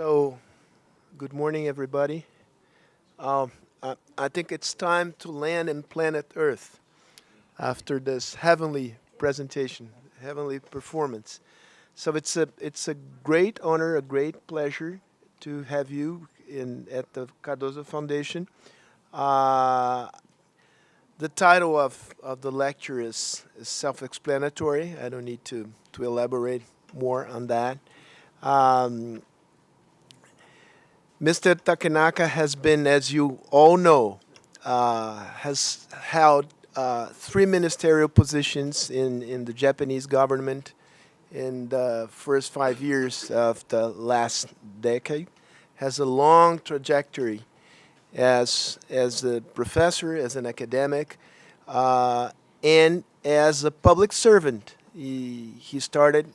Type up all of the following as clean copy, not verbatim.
So, good morning, everybody. I think it's time to land in planet Earth after this heavenly presentation, heavenly performance. So it's a great honor, a great pleasure to have you in at the Cardozo Foundation. Uh, the title of the lecture is self-explanatory. I don't need to elaborate more on that. Um, Mr. Takenaka has been, as you all know, has held three ministerial positions in the Japanese government in the first 5 years of the last decade, has a long trajectory as a professor, as an academic, and as a public servant. He started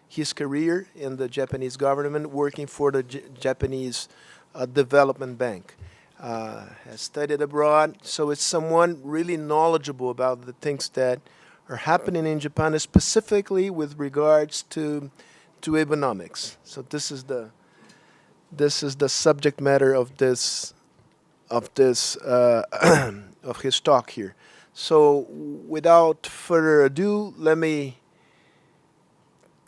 his career in the Japanese government working for the Japanese Development Bank. Has studied abroad, so it's someone really knowledgeable about the things that are happening in Japan, specifically with regards to economics. So this is the subject matter of this of his talk here. So without further ado, let me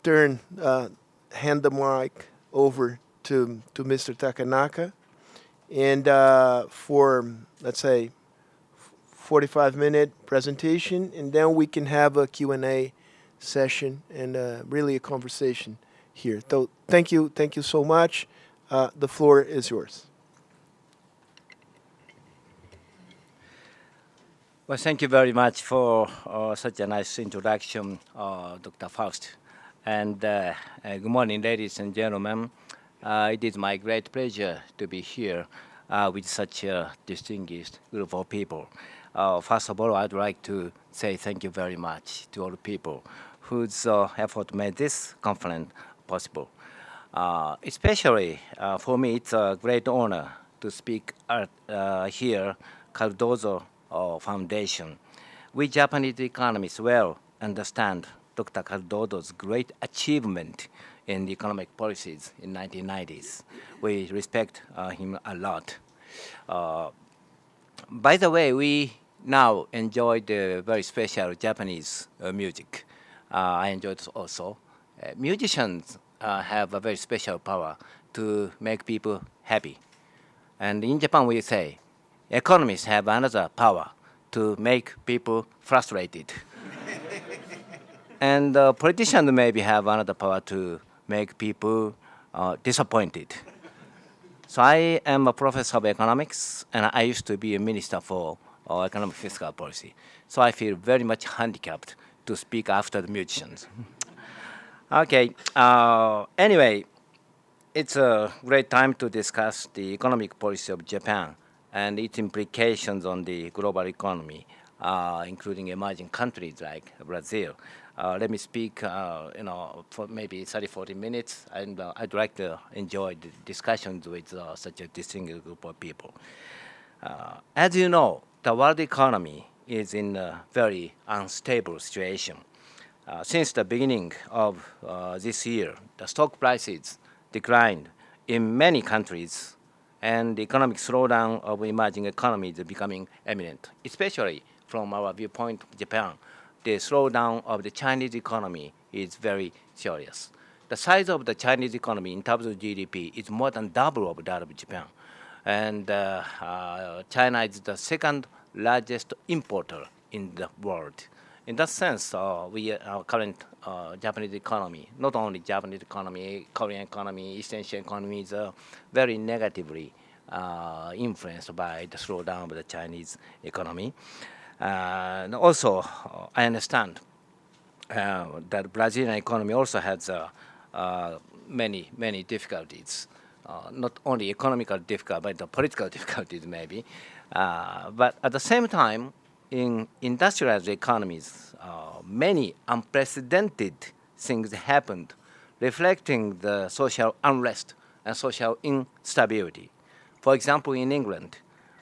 hand the mic over to Mr. Takenaka, and for let's say 45-minute presentation, and then we can have a Q&A session and really a conversation here. So thank you so much. The floor is yours. Well, thank you very much for such a nice introduction, Dr. Faust. And good morning, ladies and gentlemen. It is my great pleasure to be here with such a distinguished group of people. First of all, I'd like to say thank you very much to all the people whose effort made this conference possible. Especially for me, it's a great honor to speak at here, Cardozo Foundation. We Japanese economists well understand Dr. Cardozo's great achievement in the economic policies in 1990s. We respect him a lot. By the way, we now enjoy the very special Japanese music. I enjoy it also. Musicians have a very special power to make people happy. And in Japan, we say, economists have another power to make people frustrated. And politicians maybe have another power to make people disappointed. So I am a professor of economics, and I used to be a minister for economic fiscal policy. So I feel very much handicapped to speak after the musicians. Okay, anyway, it's a great time to discuss the economic policy of Japan and its implications on the global economy, including emerging countries like Brazil. Let me speak, for maybe 30, 40 minutes, and I'd like to enjoy the discussions with such a distinguished group of people. As you know, the world economy is in a very unstable situation. Since the beginning of this year, the stock prices declined in many countries, and the economic slowdown of emerging economies is becoming imminent, especially from our viewpoint, Japan. The slowdown of the Chinese economy is very serious. The size of the Chinese economy in terms of GDP is more than double of that of Japan. And China is the second largest importer in the world. In that sense, our current Japanese economy, not only Japanese economy, Korean economy, East Asian economy, is very negatively influenced by the slowdown of the Chinese economy. And also, I understand that Brazilian economy also has many difficulties, not only economical difficulties, but the political difficulties maybe. But at the same time, in industrialized economies, many unprecedented things happened, reflecting the social unrest and social instability. For example, in England,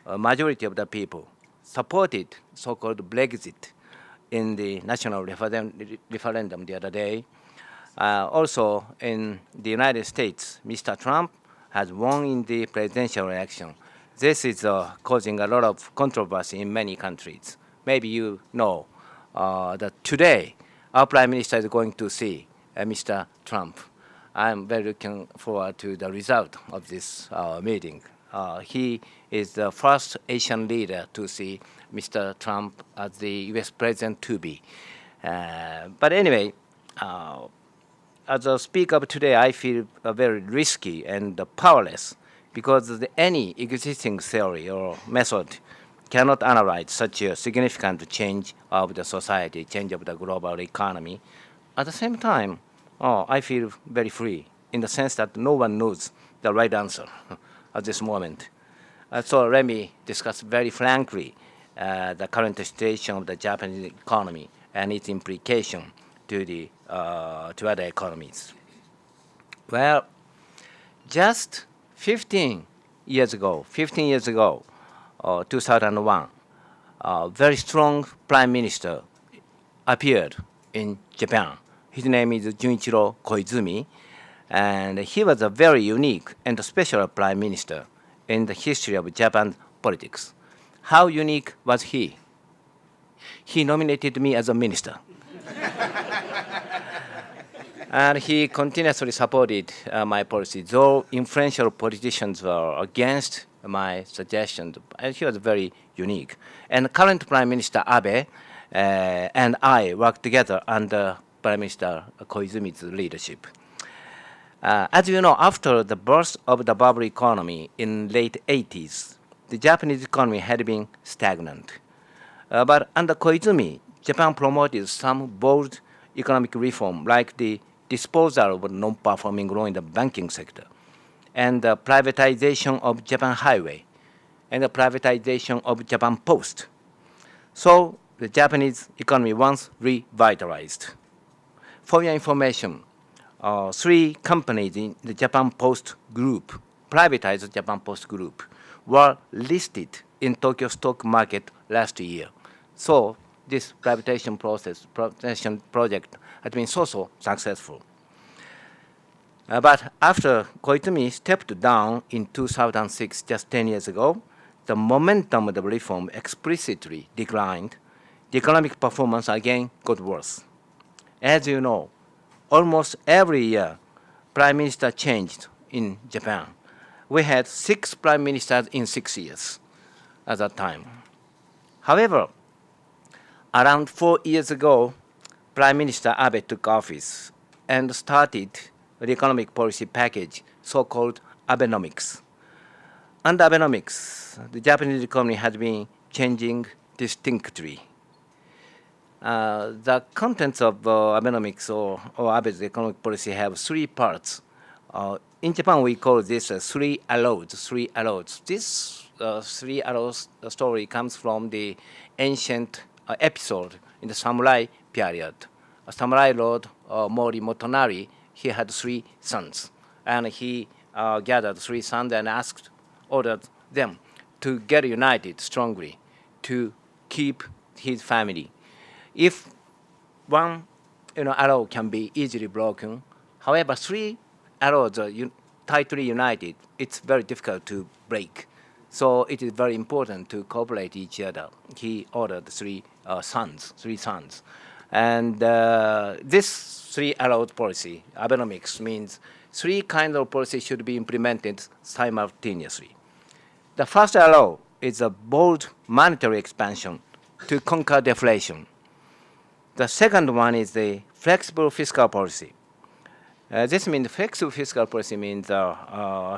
a majority of the people supported so-called Brexit in the national referendum the other day. Also, in the United States, Mr. Trump has won in the presidential election. This is causing a lot of controversy in many countries. Maybe you know that today our Prime Minister is going to see Mr. Trump. I'm very looking forward to the result of this meeting. He is the first Asian leader to see Mr. Trump as the US president to be. But anyway, as a speaker today, I feel very risky and powerless because any existing theory or method cannot analyze such a significant change of the society, change of the global economy. At the same time, I feel very free in the sense that no one knows the right answer at this moment. So let me discuss very frankly the current situation of the Japanese economy and its implication to other economies. Well, just 15 years ago, 2001, a very strong prime minister appeared in Japan. His name is Junichiro Koizumi, and he was a very unique and special prime minister in the history of Japan politics. How unique was he? He nominated me as a minister. And he continuously supported my policy, though influential politicians were against my suggestions. And he was very unique. And current Prime Minister Abe and I worked together under Prime Minister Koizumi's leadership. As you know, after the burst of the bubble economy in late 80s, the Japanese economy had been stagnant. But under Koizumi, Japan promoted some bold economic reform, like the disposal of non-performing loan in the banking sector, and the privatization of Japan Highway, and the privatization of Japan Post. So the Japanese economy once revitalized. For your information, 3 companies in the Japan Post Group, privatized Japan Post Group, were listed in Tokyo stock market last year. So this privatization project has been so successful. But after Koizumi stepped down in 2006, just 10 years ago, the momentum of the reform explicitly declined. The economic performance again got worse. As you know, almost every year, prime minister changed in Japan. We had 6 prime ministers in 6 years at that time. However, around 4 years ago, Prime Minister Abe took office and started the economic policy package, so-called Abenomics. Under Abenomics, the Japanese economy had been changing distinctly. The contents of Abenomics or Abe's economic policy have 3 parts. In Japan, we call this 3 arrows. 3 arrows. This 3 arrows story comes from the ancient episode in the samurai period. A samurai lord, Mori Motonari, he had 3 sons. And he gathered 3 sons and ordered them to get united strongly to keep his family. If one arrow can be easily broken, however, 3 arrows are tightly united, it's very difficult to break. So it is very important to cooperate each other. He ordered 3 sons. And this 3 arrowed policy, Abenomics, means 3 kinds of policy should be implemented simultaneously. The first arrow is a bold monetary expansion to conquer deflation. The second one is the flexible fiscal policy. This means flexible fiscal policy means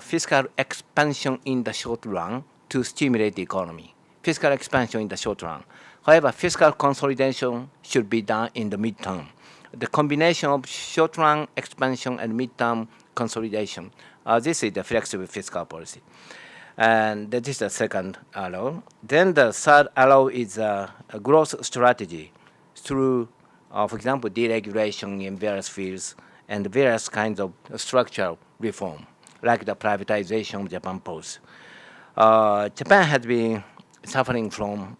fiscal expansion in the short run to stimulate the economy. Fiscal expansion in the short run. However, fiscal consolidation should be done in the midterm. The combination of short-run expansion and midterm consolidation. This is the flexible fiscal policy. And this is the second arrow. Then the third arrow is a growth strategy through, for example, deregulation in various fields and various kinds of structural reform, like the privatization of Japan Post. Japan has been suffering from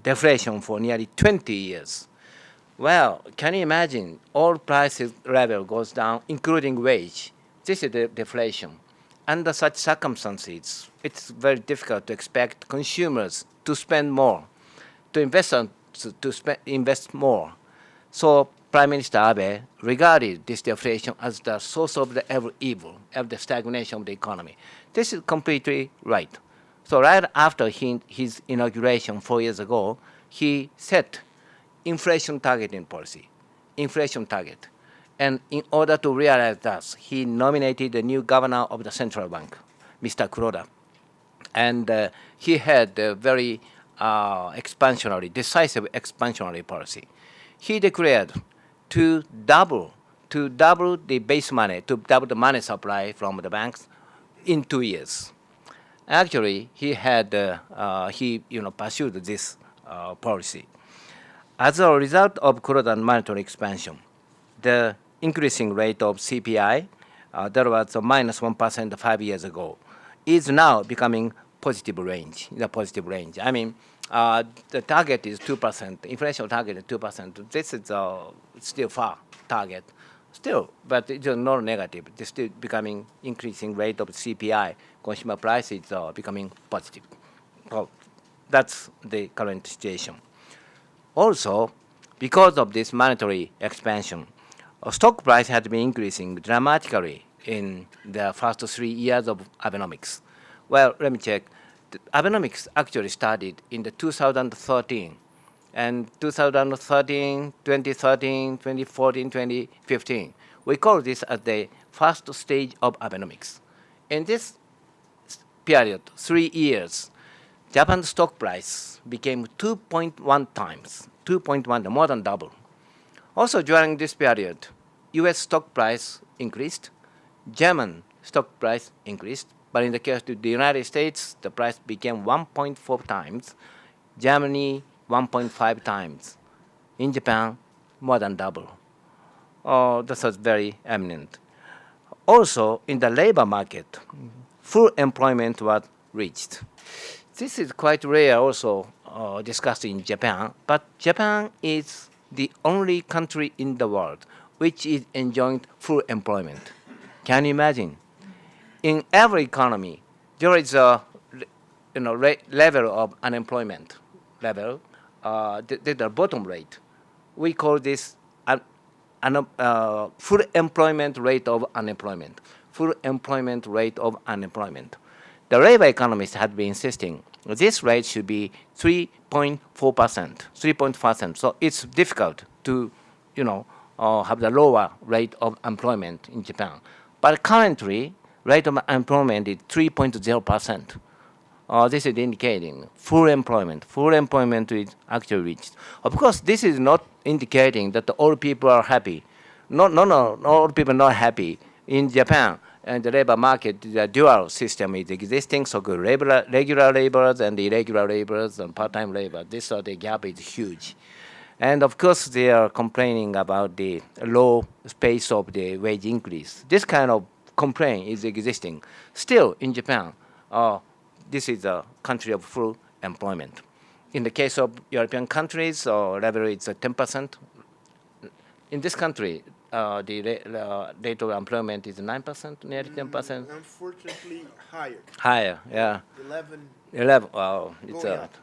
deflation for nearly 20 years. Well, can you imagine all prices level goes down, including wage? This is the deflation. Under such circumstances, it's very difficult to expect consumers to spend more, to invest invest more. So Prime Minister Abe regarded this deflation as the source of the every evil, of the stagnation of the economy. This is completely right. So right after his inauguration 4 years ago, he set inflation targeting policy, inflation target. And in order to realize that, he nominated the new governor of the central bank, Mr. Kuroda. And he had a very expansionary, decisive expansionary policy. He declared to double the base money, to double the money supply from the banks in 2 years. Actually, he pursued this policy. As a result of Kuroda's monetary expansion, the increasing rate of CPI, that was a minus 1% 5 years ago, is now becoming positive range, the positive range. I mean, the target is 2%, inflation target is 2%. This is still far target, still, but it's not negative. It's still becoming increasing rate of CPI. Consumer prices are becoming positive. So that's the current situation. Also, because of this monetary expansion, stock price had been increasing dramatically in the first 3 years of Abenomics. Well, let me check. The Abenomics actually started in the 2013, and 2013, 2013, 2014, 2015. We call this as the first stage of Abenomics. In this period, 3 years, Japan's stock price became 2.1 times, 2.1, more than double. Also during this period, US stock price increased, German stock price increased, but in the case of the United States, the price became 1.4 times, Germany 1.5 times, in Japan, more than double. This was very eminent. Also, in the labor market, full employment was reached. This is quite rare also discussed in Japan, but Japan is the only country in the world which is enjoying full employment. Can you imagine? In every economy, there is a level of unemployment level, the bottom rate. We call this full employment rate of unemployment. Full employment rate of unemployment. The labor economists had been insisting this rate should be 3.4%, 3.5%. So it's difficult to, have the lower rate of employment in Japan. But currently, rate of unemployment is 3.0%. This is indicating full employment. Full employment is actually reached. Of course, this is not indicating that all people are happy. No, all people are not happy. In Japan, and the labor market, the dual system is existing, so regular laborers and irregular laborers and part-time labor. This the gap is huge. And of course, they are complaining about the low pace of the wage increase. This kind of complaint is existing. Still, in Japan, this is a country of full employment. In the case of European countries, level is 10%. In this country, the rate of employment is 9%, nearly 10%. Unfortunately, higher. Higher, yeah. 11. Wow, it's Going up.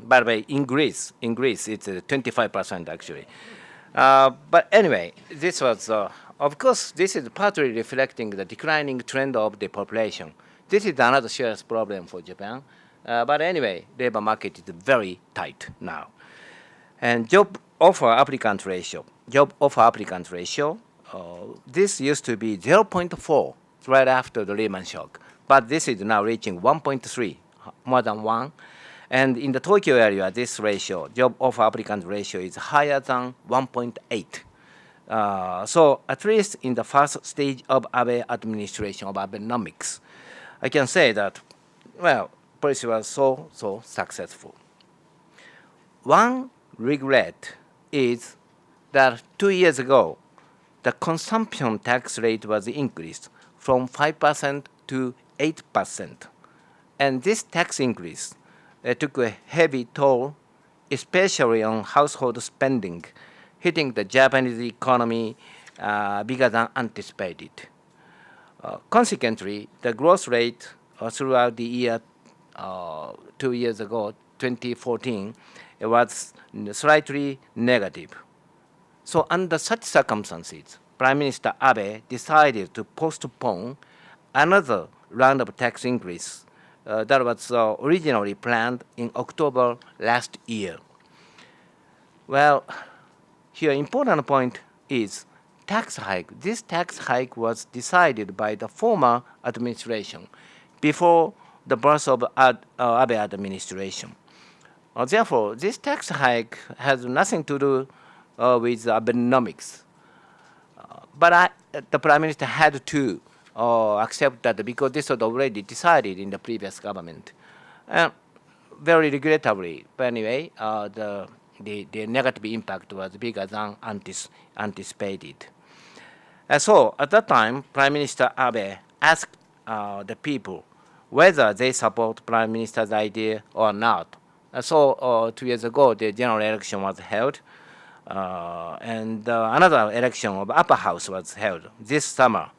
By the way, in Greece, it's 25% actually. But anyway, this was, of course, this is partly reflecting the declining trend of the population. This is another serious problem for Japan. But anyway, labor market is very tight now. And job offer applicant ratio, this used to be 0.4 right after the Lehman shock. But this is now reaching 1.3, more than 1. And in the Tokyo area, this ratio, job offer applicant ratio, is higher than 1.8. So at least in the first stage of Abe administration, of Abenomics, I can say that, well, policy was so successful. One regret is that 2 years ago, the consumption tax rate was increased from 5% to 8%. And this tax increase took a heavy toll especially on household spending, hitting the Japanese economy bigger than anticipated. Consequently, the growth rate throughout the year 2 years ago, 2014, it was slightly negative. So under such circumstances, Prime Minister Abe decided to postpone another round of tax increase that was originally planned in October last year. Well, here important point is tax hike. This tax hike was decided by the former administration before the birth of Abe administration. Therefore, this tax hike has nothing to do with Abenomics. But the Prime Minister had to accept that because this was already decided in the previous government. Very regrettably, but anyway, the negative impact was bigger than anticipated. So at that time, Prime Minister Abe asked the people whether they support Prime Minister's idea or not. So 2 years ago, the general election was held, and another election of upper house was held this summer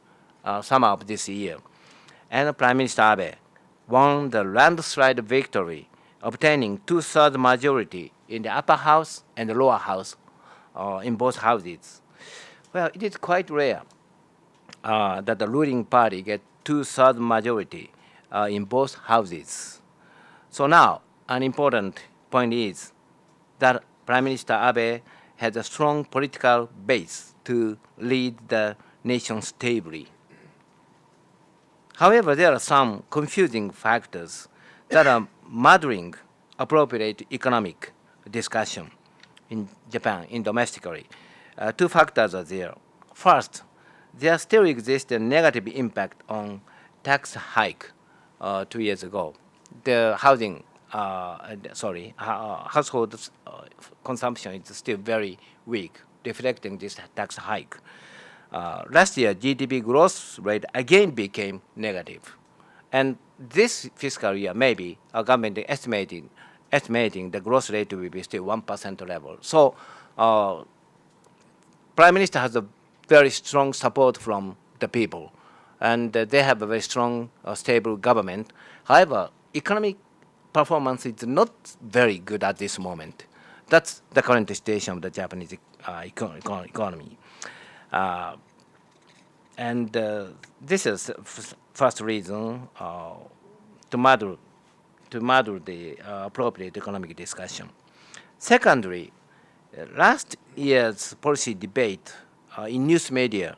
of this year. And Prime Minister Abe won the landslide victory, obtaining 2/3 majority in the upper house and the lower house in both houses. Well, it is quite rare that the ruling party get 2/3 majority in both houses. So now, an important point is that Prime Minister Abe has a strong political base to lead the nation stably. However, there are some confusing factors that are murdering appropriate economic discussion in Japan, in domestically. Two factors are there. First, there still exists a negative impact on tax hike 2 years ago. The household consumption is still very weak, reflecting this tax hike. Last year, GDP growth rate again became negative. And this fiscal year, maybe, our government is estimating the growth rate will be still 1% level. So, Prime Minister has a very strong support from the people, and they have a very strong, stable government. However, economic performance is not very good at this moment. That's the current situation of the Japanese economy. And this is first reason to model the appropriate economic discussion. Secondly, last year's policy debate in news media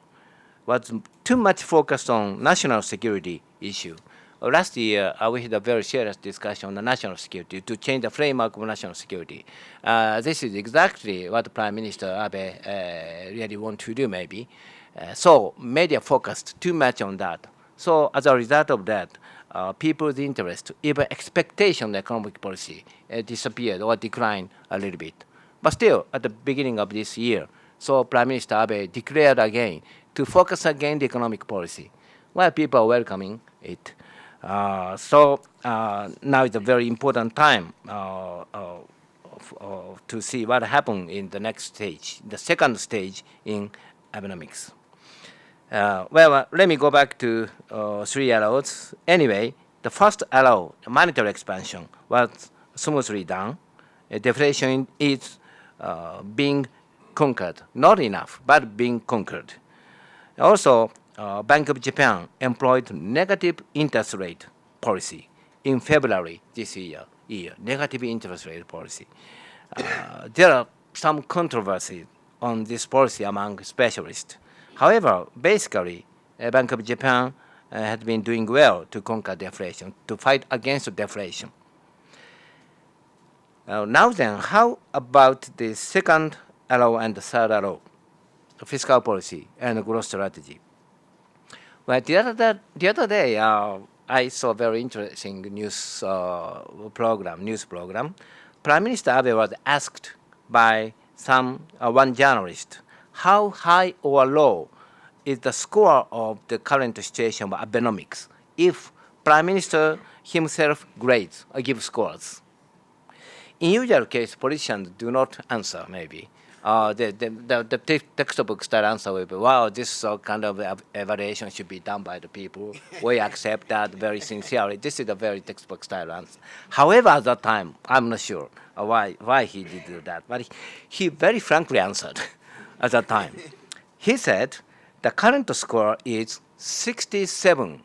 was too much focused on national security issue. Last year, we had a very serious discussion on the national security to change the framework of national security. This is exactly what Prime Minister Abe really want to do, maybe. So media focused too much on that. So as a result of that, people's interest, even expectation of economic policy disappeared or declined a little bit. But still, at the beginning of this year, so Prime Minister Abe declared again to focus again the economic policy, while people are welcoming it. So now is a very important time to see what happened in the next stage, the second stage in Abenomics. Let me go back to 3 arrows. Anyway, the first arrow, monetary expansion, was smoothly done. Deflation is being conquered. Not enough, but being conquered. Also, Bank of Japan employed negative interest rate policy in February this year. Negative interest rate policy. There are some controversy on this policy among specialists. However, basically, Bank of Japan has been doing well to conquer deflation, to fight against deflation. Now then, how about the second arrow and the third arrow, fiscal policy and growth strategy? Well, the other day, I saw a very interesting news program. Prime Minister Abe was asked by one journalist, how high or low is the score of the current situation of Abenomics if Prime Minister himself grades or gives scores? in usual case, politicians do not answer, maybe. The textbook style answer will be, wow, this kind of evaluation should be done by the people. We accept that very sincerely. This is a very textbook style answer. However, at that time, I'm not sure why he did do that. But he very frankly answered at that time. He said the current score is 67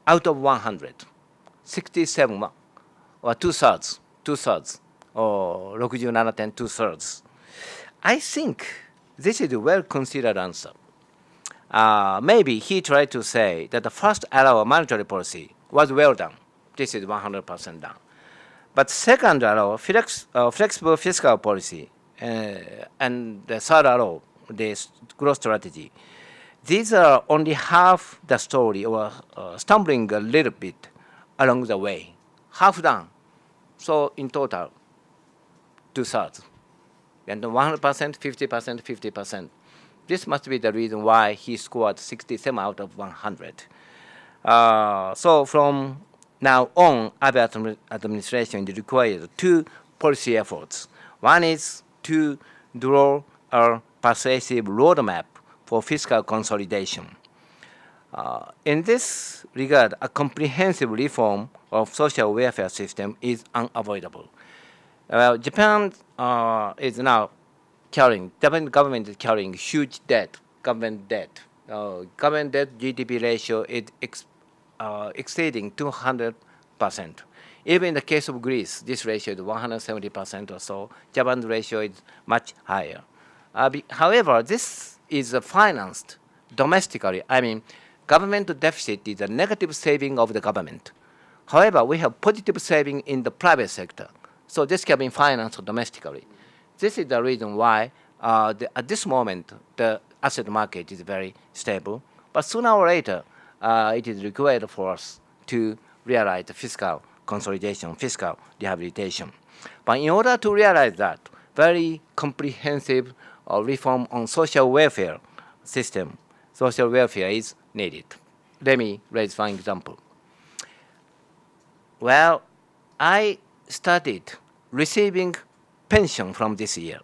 out of 100. 67, or two-thirds, or 67.2 two-thirds. I think this is a well-considered answer. Maybe he tried to say that the first era of monetary policy was well done. This is 100% done. But second era, flexible fiscal policy, and the third era, the growth strategy, these are only half the story, or stumbling a little bit along the way. Half done. So in total, two-thirds. And 100%, 50%, 50%. This must be the reason why he scored 67 out of 100. So from now on, Abe administration is required two policy efforts. One is to draw a persuasive roadmap for fiscal consolidation. In this regard, a comprehensive reform of social welfare system is unavoidable. Japan is now carrying, Japan government is carrying huge debt, government debt. Government debt GDP ratio is exceeding 200%. Even in the case of Greece, this ratio is 170% or so. Japan's ratio is much higher. However, this is financed domestically. I mean, government deficit is a negative saving of the government. However, we have positive saving in the private sector. So this can be financed domestically. This is the reason why at this moment the asset market is very stable. But sooner or later, it is required for us to realize the fiscal consolidation, fiscal rehabilitation. But in order to realize that, very comprehensive reform on social welfare system, social welfare is needed. Let me raise one example. Well, I started receiving pension from this year.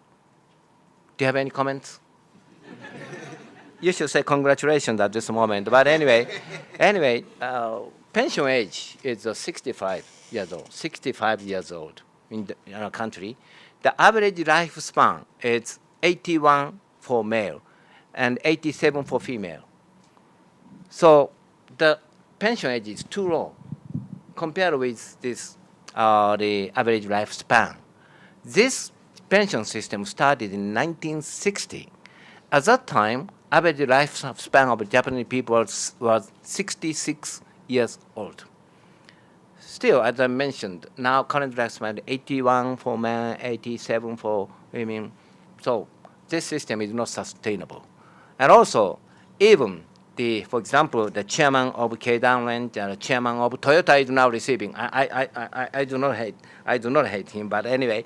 Do you have any comments? You should say congratulations at this moment. But anyway, pension age is 65 years old. 65 years old in our country. The average lifespan is 81 for male and 87 for female. So the pension age is too low compared with this the average lifespan. This pension system started in 1960. At that time, average lifespan of Japanese people was 66 years old. Still, as I mentioned, now current lifespan 81 for men, 87 for women. So this system is not sustainable. And also, even for example, the chairman of Keidan Rent and the chairman of Toyota is now receiving. I do not hate him, but anyway,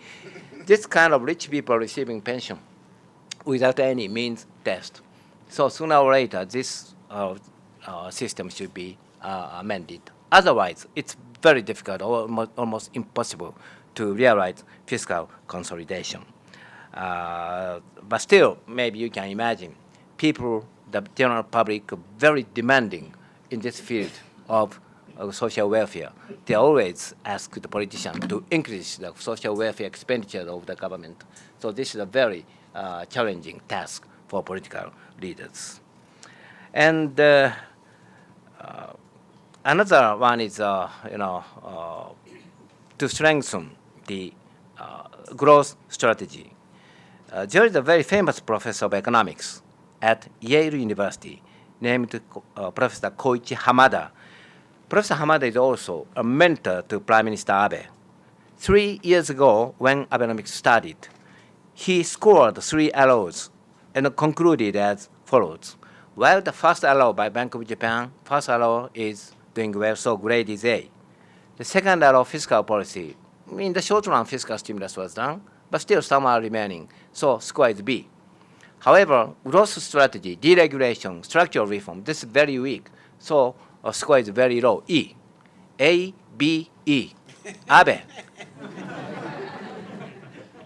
this kind of rich people receiving pension without any means test. So sooner or later, this system should be amended. Otherwise, it's very difficult, or almost impossible, to realize fiscal consolidation. But still, maybe you can imagine people, the general public, very demanding in this field of social welfare. They always ask the politician to increase the social welfare expenditure of the government. So this is a very challenging task for political leaders. And another one is, to strengthen the growth strategy. There is a very famous professor of economics at Yale University named Professor Koichi Hamada. Professor Hamada is also a mentor to Prime Minister Abe. 3 years ago, when Abenomics started, he scored 3 arrows and concluded as follows. Well, the first arrow by Bank of Japan, first arrow is doing well, so grade is A. The second arrow, fiscal policy. In the short run, fiscal stimulus was done, but still some are remaining, so score is B. However, growth strategy, deregulation, structural reform, this is very weak. So score is very low, E. A, B, E. Abe.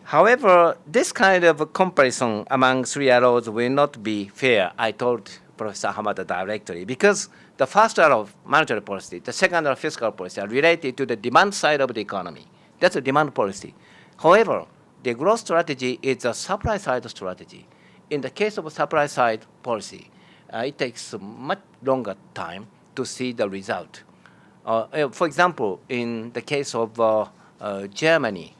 However, this kind of comparison among three arrows will not be fair, I told Professor Hamada directly, because the first arrow of monetary policy, the second arrow of fiscal policy are related to the demand side of the economy. That's a demand policy. However, the growth strategy is a supply side strategy. In the case of a supply side policy, it takes much longer time to see the result. For example, in the case of Germany,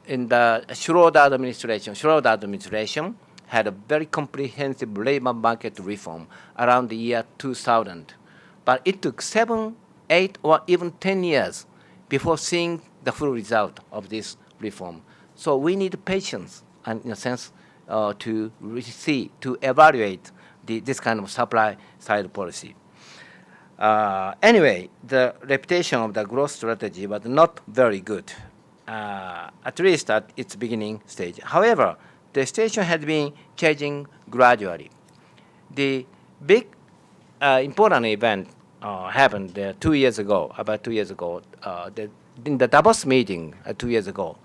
in the Schroeder administration had a very comprehensive labor market reform around the year 2000. But it took 7, 8, or even 10 years before seeing the full result of this reform. So we need patience, and in a sense, to see, to evaluate this kind of supply side policy. Anyway, the reputation of the growth strategy was not very good, at least at its beginning stage. However, the situation had been changing gradually. The big important event happened 2 years ago, about 2 years ago, in the Davos meeting 2 years ago.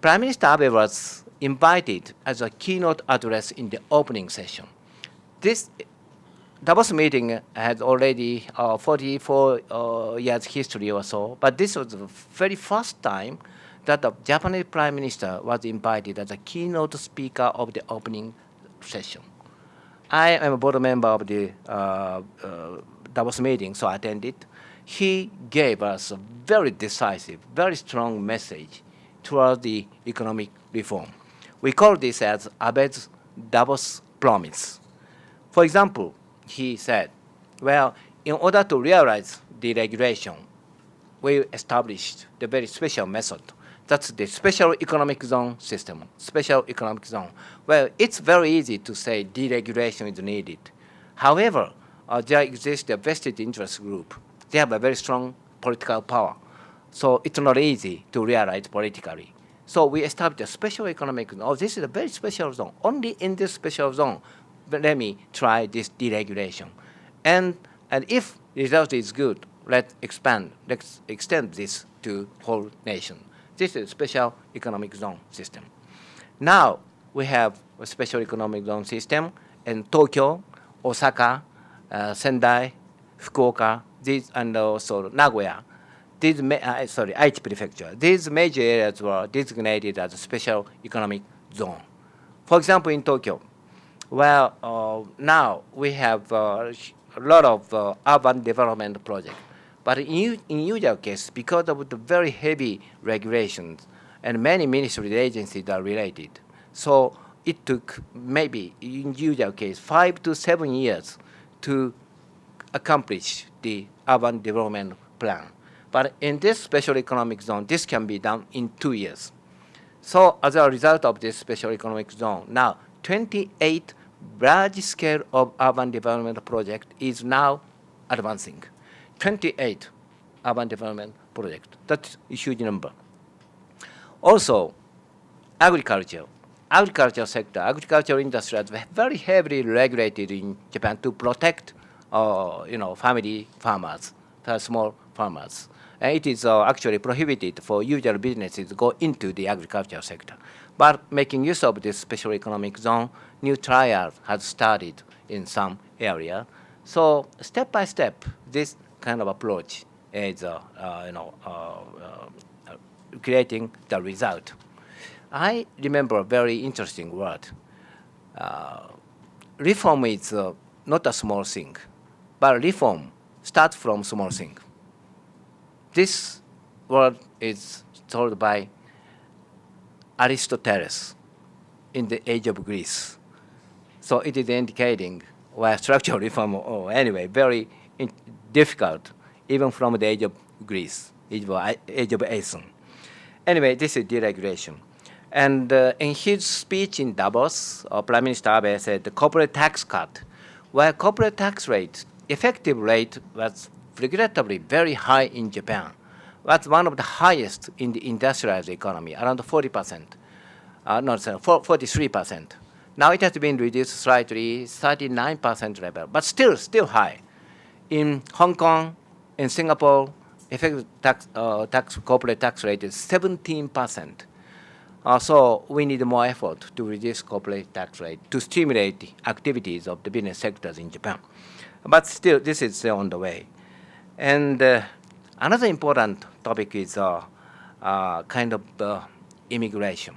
Prime Minister Abe was invited as a keynote address in the opening session. This Davos meeting has already 44 years history or so, but this was the very first time that the Japanese Prime Minister was invited as a keynote speaker of the opening session. I am a board member of the Davos meeting, so I attended. He gave us a very decisive, very strong message towards the economic reform. We call this as Abe's Davos promise. For example, he said, well, in order to realize deregulation, we established the very special method. That's the special economic zone system, special economic zone. Well, it's very easy to say deregulation is needed. However, there exists a vested interest group. They have a very strong political power. So it's not easy to realize politically. So we established a special economic zone. Oh, this is a very special zone. Only in this special zone, but let me try this deregulation. And if result is good, let's extend this to whole nation. This is a special economic zone system. Now we have a special economic zone system in Tokyo, Osaka, Sendai, Fukuoka, and also Nagoya. Aichi Prefecture. These major areas were designated as a special economic zone. For example, in Tokyo, well, now we have a lot of urban development projects. But in usual case, because of the very heavy regulations and many ministry agencies are related, so it took maybe, in usual case, 5 to 7 years to accomplish the urban development plan. But in this special economic zone, this can be done in 2 years. So as a result of this special economic zone, now 28 large scale of urban development project is now advancing. 28 urban development projects. That's a huge number. Also, agriculture. Agriculture sector, agricultural industry is very heavily regulated in Japan to protect, family farmers, small farmers. And it is actually prohibited for usual businesses to go into the agricultural sector. But making use of this special economic zone, new trials have started in some area. So step by step, this kind of approach is creating the result. I remember a very interesting word. Reform is not a small thing, but reform starts from small thing. This word is told by Aristotle in the age of Greece. So it is indicating why structural reform, anyway, very difficult, even from the age of Greece, age of Athens. Anyway, this is deregulation. And in his speech in Davos, Prime Minister Abe said the corporate tax cut, where corporate tax rate, effective rate was regrettably very high in Japan, was one of the highest in the industrialized economy, around 40%, 43%. Now it has been reduced slightly, 39% level, but still high. In Hong Kong, in Singapore, effective corporate tax rate is 17%. So we need more effort to reduce corporate tax rate to stimulate the activities of the business sectors in Japan. But still, this is on the way. And another important topic is kind of immigration.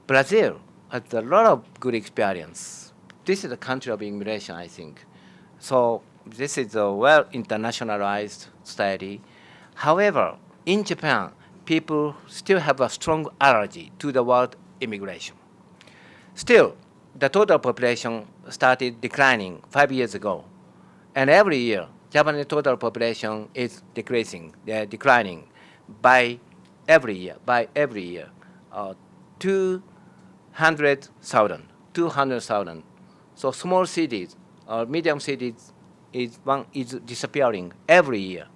Brazil has a lot of good experience. This is a country of immigration, I think. So this is a well internationalized study. However, in Japan, people still have a strong allergy to the word immigration. Still, the total population started declining 5 years ago. And every year, Japanese total population is declining by every year, 200,000. So small cities or medium cities is disappearing every year.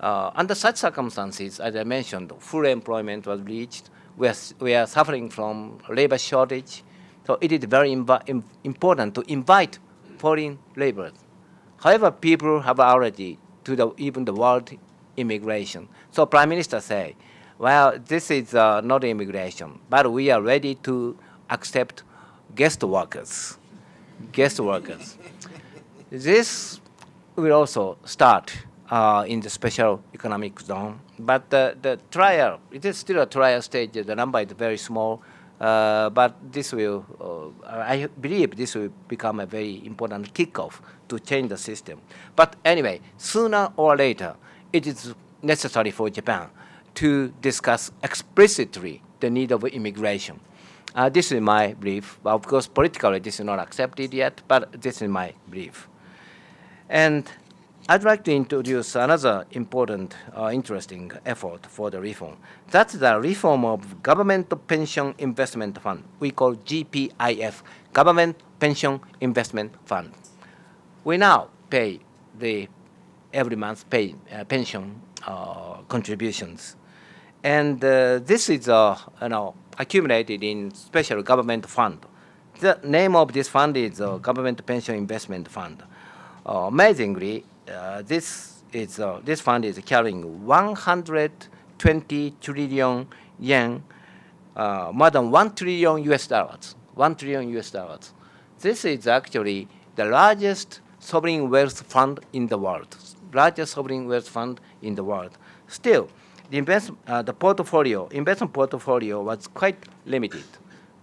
Under such circumstances, as I mentioned, full employment was reached. We are suffering from labor shortage. So it is very important to invite foreign laborers. However, people have allergy to even the word immigration. So Prime Minister say, well, this is not immigration, but we are ready to accept guest workers. This will also start in the special economic zone. But the trial, it is still a trial stage. The number is very small. But this will, I believe this will become a very important kickoff to change the system. But anyway, sooner or later, it is necessary for Japan to discuss explicitly the need of immigration. This is my belief. Of course, politically, this is not accepted yet, but this is my belief. And I'd like to introduce another important, interesting effort for the reform. That's the reform of Government Pension Investment Fund. We call GPIF, Government Pension Investment Fund. We now pay every month pension contributions, and this is accumulated in special government fund. The name of this fund is Government Pension Investment Fund. Amazingly, this fund is carrying 120 trillion yen, more than 1 trillion US dollars. 1 trillion US dollars. This is actually the largest sovereign wealth fund in the world. Still, the investment portfolio was quite limited.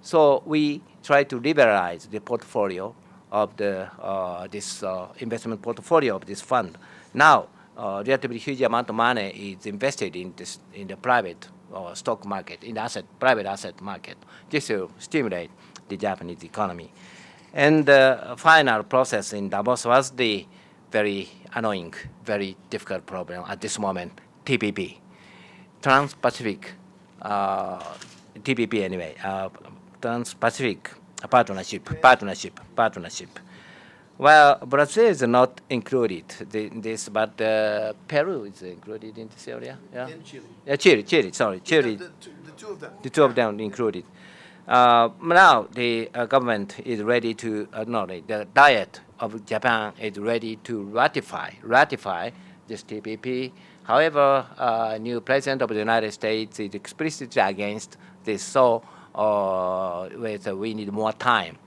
So we try to liberalize the portfolio of this investment portfolio of this fund. Now, relatively huge amount of money is invested in the private stock market, in the private asset market. This will stimulate the Japanese economy. And the final process in Davos was the very annoying, very difficult problem at this moment, TPP, Trans-Pacific, TPP anyway, Trans-Pacific partnership. Well, Brazil is not included in this, but Peru is included in this area. Yeah. And Chile. Yeah, Chile. Sorry, Chile. The two of them. The two of them included. Now the government is ready to, the Diet of Japan is ready to ratify this TPP. However, new president of the United States is explicitly against this, so we need more time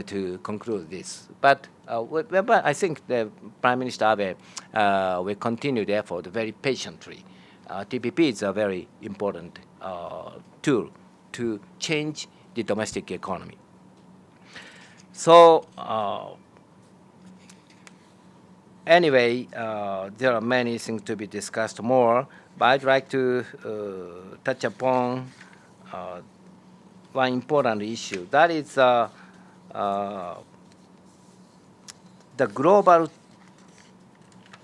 to conclude this. But I think the Prime Minister Abe will continue the effort very patiently. TPP is a very important tool to change the domestic economy. So anyway, there are many things to be discussed more, but I'd like to touch upon one important issue. That is the global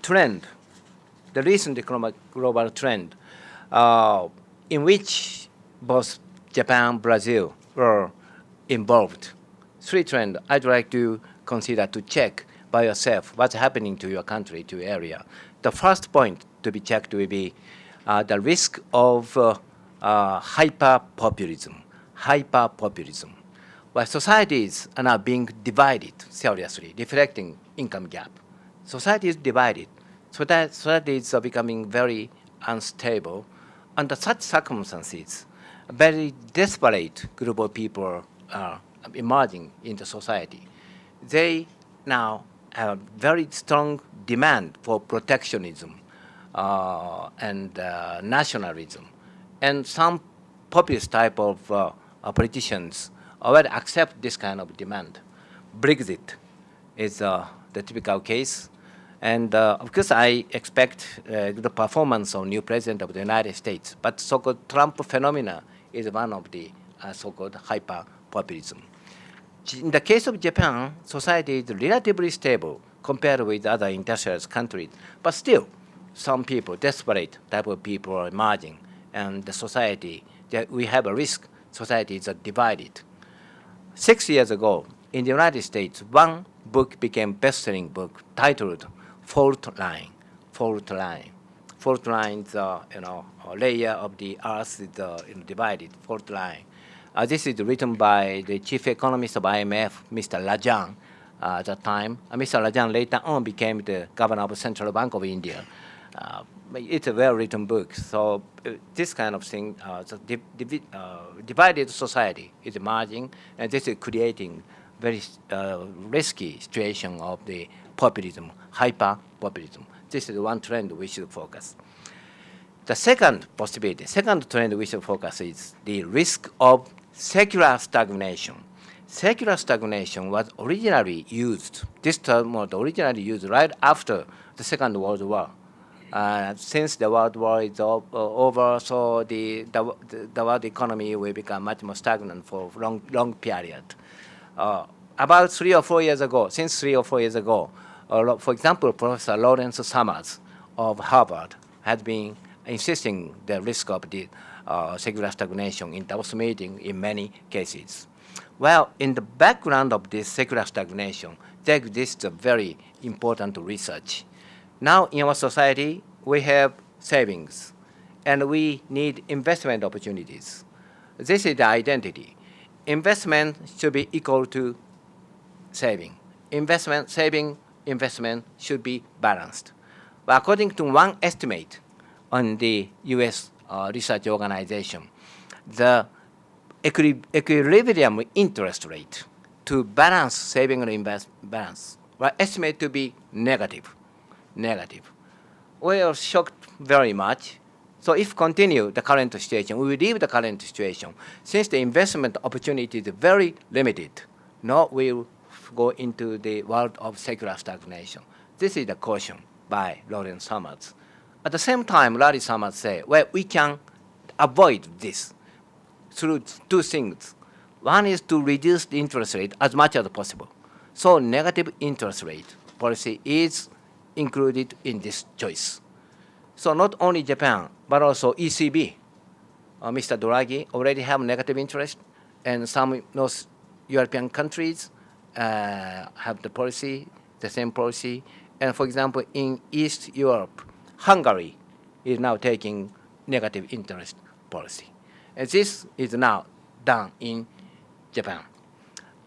trend, the recent global trend, in which both Japan and Brazil were involved. Three trends I'd like to consider to check by yourself what's happening to your country, to your area. The first point to be checked will be the risk of hyper-populism. Where societies are now being divided seriously, reflecting income gap. Society is divided. So that is becoming very unstable. Under such circumstances, a very desperate group of people are emerging into society. They now have very strong demand for protectionism and nationalism. And some populist type of politicians already accept this kind of demand. Brexit is the typical case. And of course, I expect the performance of new president of the United States. But so-called Trump phenomena is one of the so-called hyper-populism. In the case of Japan, society is relatively stable compared with other industrialized countries. But still, some people, desperate type of people are emerging. And the society, we have a risk, society is divided. 6 years ago, in the United States, one book became best-selling book titled Fault Line. Fault Line. Fault line is a layer of the earth is divided. Fault line. This is written by the chief economist of IMF, Mr. Rajan, at that time. Mr. Rajan later on became the governor of the Central Bank of India. It's a well-written book. So this kind of thing, divided society is emerging, and this is creating very risky situation of the populism, hyper-populism. This is one trend we should focus. The second possibility, second trend we should focus is the risk of secular stagnation. Secular stagnation was originally used, this term was originally used right after the Second World War. Since the World War is over, so the world economy will become much more stagnant for long period. About 3 or 4 years ago, since 3 or 4 years ago, for example, Professor Lawrence Summers of Harvard has been insisting the risk of the secular stagnation in Davos meeting in many cases. Well, in the background of this secular stagnation, there exists a very important research. Now in our society, we have savings, and we need investment opportunities. This is the identity. Investment should be equal to saving. Investment should be balanced. But according to one estimate on the US research organization, the equilibrium interest rate to balance saving and balance were estimated to be negative. We are shocked very much. So if continue the current situation, we will leave the current situation. Since the investment opportunity is very limited, now we will go into the world of secular stagnation. This is the caution by Lawrence Summers. At the same time, Larry Summers said, well, we can avoid this through two things. One is to reduce the interest rate as much as possible. So negative interest rate policy is included in this choice. So not only Japan, but also ECB. Mr. Draghi already have negative interest, and some North European countries have the same policy. And for example, in East Europe, Hungary is now taking negative interest policy. And this is now done in Japan.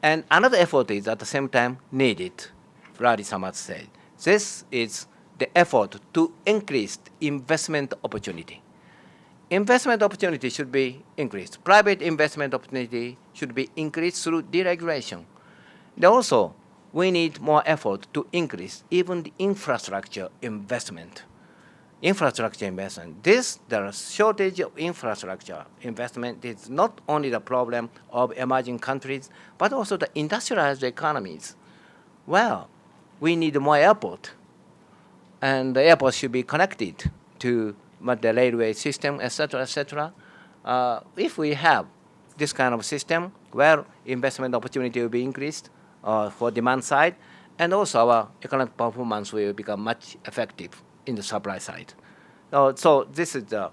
And another effort is at the same time needed, Larry Summers said. This is the effort to increase investment opportunity. Investment opportunity should be increased. Private investment opportunity should be increased through deregulation. And also, we need more effort to increase even the infrastructure investment. The shortage of infrastructure investment is not only the problem of emerging countries, but also the industrialized economies. Well, we need more airport, and the airport should be connected to the railway system, etc. If we have this kind of system, where investment opportunity will be increased for demand side, and also our economic performance will become much effective in the supply side. So this is the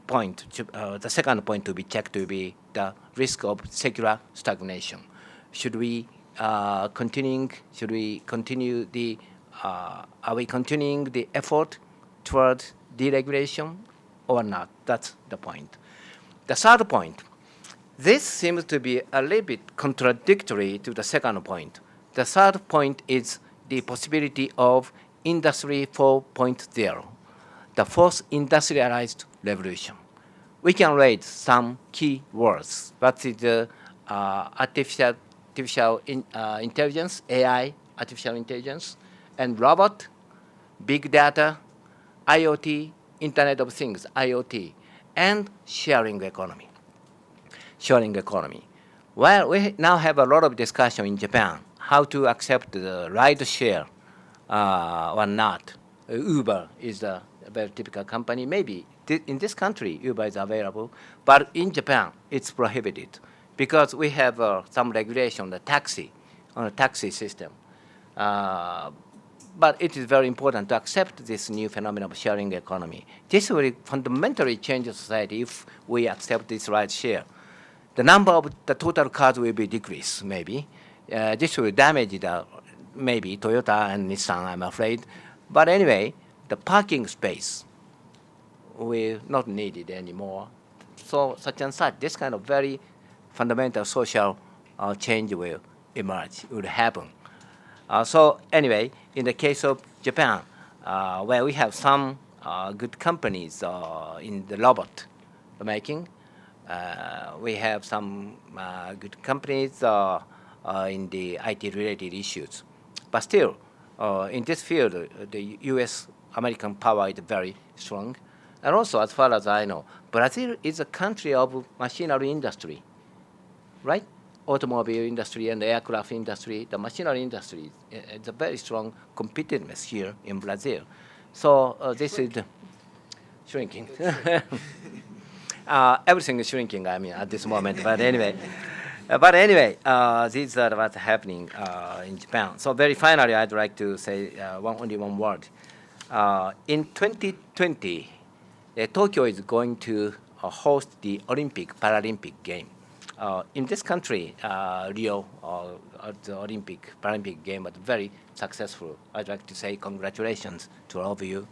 point. The second point to be checked to be the risk of secular stagnation. Should we continue the? Are we continuing the effort toward deregulation or not? That's the point. The third point. This seems to be a little bit contradictory to the second point. The third point is the possibility of Industry 4.0, the fourth industrialized revolution. We can rate some key words. That is artificial intelligence, AI, artificial intelligence, and robot, big data, IoT, Internet of Things, IoT, and sharing economy. Sharing economy. Well, we now have a lot of discussion in Japan how to accept the ride share or not. Uber is a very typical company. Maybe in this country Uber is available, but in Japan it's prohibited because we have some regulation on the taxi system. But it is very important to accept this new phenomenon of sharing economy. This will fundamentally change society if we accept this ride share. The number of the total cars will be decreased, maybe. This will damage maybe Toyota and Nissan, I'm afraid. But anyway, the parking space will not need it anymore. So such and such, this kind of very fundamental social change will emerge, will happen. So anyway, in the case of Japan, where we have some good companies in the robot making, we have some good companies in the IT-related issues. But still, in this field, the U.S.-American power is very strong. And also, as far as I know, Brazil is a country of machinery industry, right? Automobile industry and the aircraft industry, the machinery industry, it's a very strong competitiveness here in Brazil. So this is shrinking. Everything is shrinking, I mean, at this moment. But anyway, these are what's happening in Japan. So very finally, I'd like to say only one word. In 2020, Tokyo is going to host the Olympic Paralympic game. In this country, Rio, the Olympic Paralympic game was very successful. I'd like to say congratulations to all of you.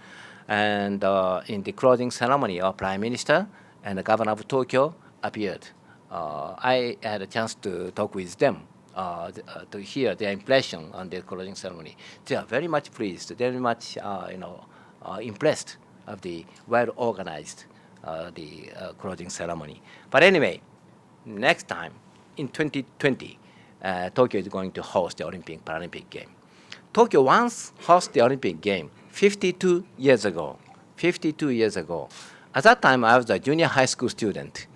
And in the closing ceremony, our Prime Minister and the Governor of Tokyo appeared. I had a chance to talk with them to hear their impression on the closing ceremony. They are very much pleased, very much impressed of the well-organized closing ceremony. But anyway, next time, in 2020, Tokyo is going to host the Olympic Paralympic game. Tokyo once hosted the Olympic game 52 years ago. 52 years ago. At that time, I was a junior high school student.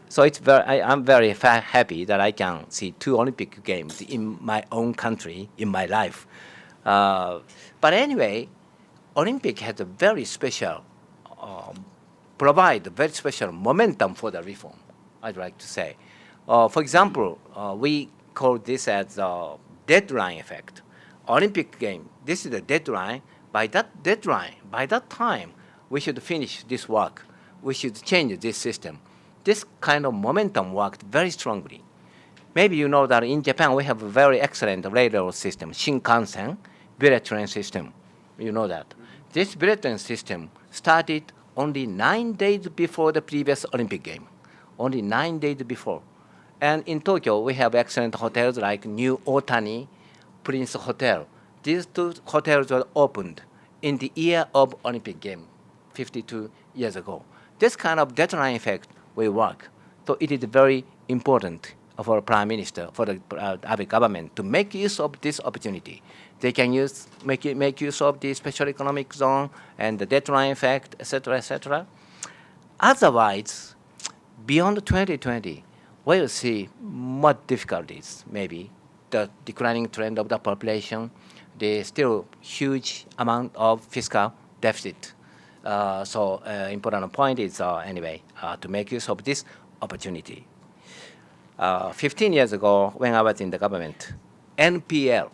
So I'm very happy that I can see 2 Olympic games in my own country, in my life. But anyway, Olympic has a very special, provide a very special momentum for the reform, I'd like to say. For example, we call this as a deadline effect. Olympic game, this is the deadline. By that deadline, by that time, we should finish this work. We should change this system. This kind of momentum worked very strongly. Maybe you know that in Japan, we have a very excellent railroad system, Shinkansen, bullet train system. You know that. This bullet train system started only 9 days before the previous Olympic game. Only 9 days before. And in Tokyo, we have excellent hotels like New Otani, Prince Hotel. These 2 hotels were opened in the year of Olympic game, 52 years ago. This kind of deadline effect will work. So it is very important for a prime minister, for the Abe government to make use of this opportunity. They can make use of the special economic zone and the deadline effect, etc., etc. Otherwise, beyond 2020, we'll see more difficulties, maybe the declining trend of the population, the still huge amount of fiscal deficit. So important point is, anyway, to make use of this opportunity. 15 years ago, when I was in the government, NPL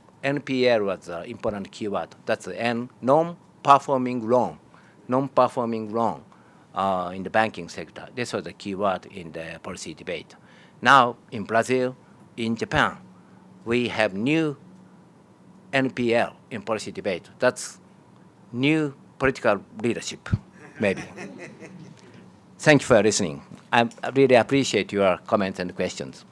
was an important keyword. That's the N, non-performing loan. Non-performing loan in the banking sector. This was a keyword in the policy debate. Now, in Brazil, in Japan, we have new NPL in policy debate. That's new political leadership, maybe. Thank you for listening. I really appreciate your comments and questions.